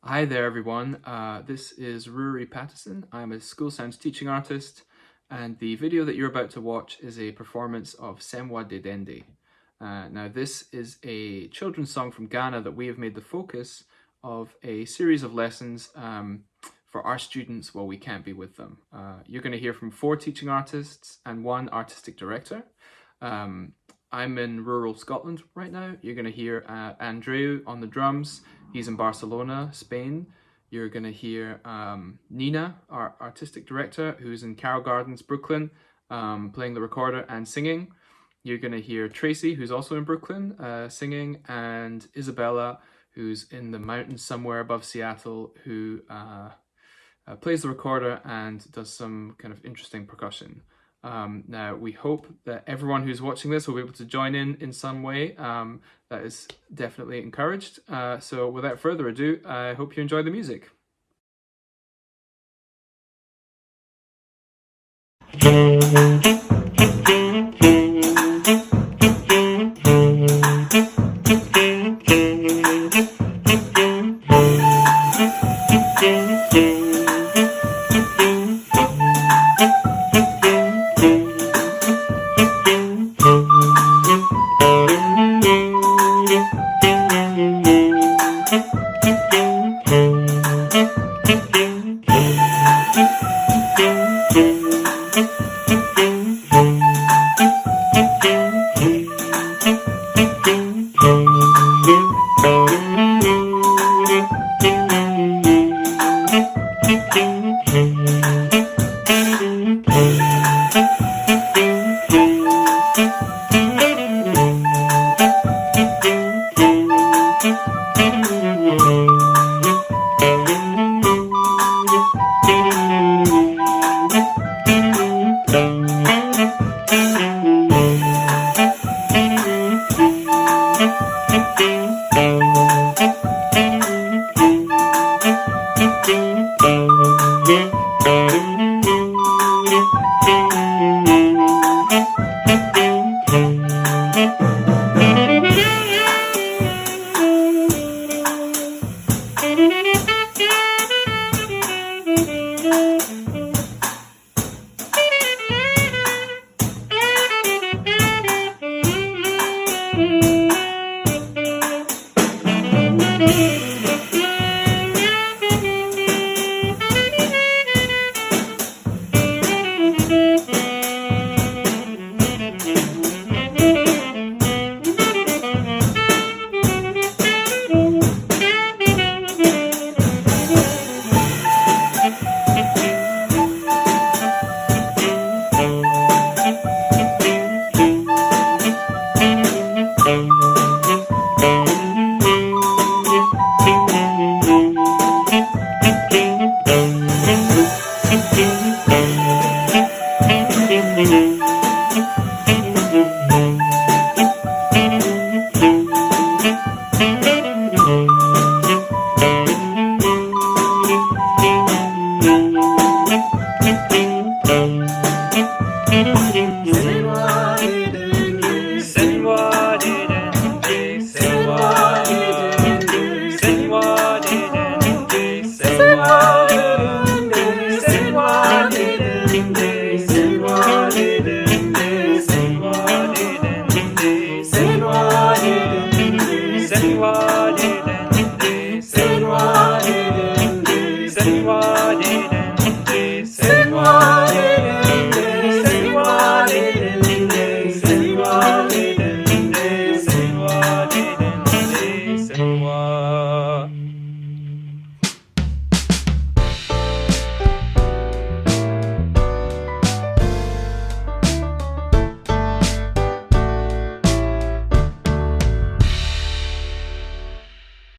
Hi there, everyone. This is Ruaridh Pattison. I'm a school sounds teaching artist, and the video that you're about to watch is a performance of Senua de Dende. Now, this is a children's song from Ghana that we have made the focus of a series of lessons for our students while we can't be with them. You're going to hear from 4 teaching artists and 1 artistic director. I'm in rural Scotland right now. You're going to hear Andreu on the drums. He's in Barcelona, Spain. You're going to hear Nina, our artistic director, who's in Carroll Gardens, Brooklyn, playing the recorder and singing. You're going to hear Tracy, who's also in Brooklyn, singing, and Isabella, who's in the mountains somewhere above Seattle, who plays the recorder and does some kind of interesting percussion. Now, we hope that everyone who's watching this will be able to join in some way. That is definitely encouraged. So without further ado, I hope you enjoy the music.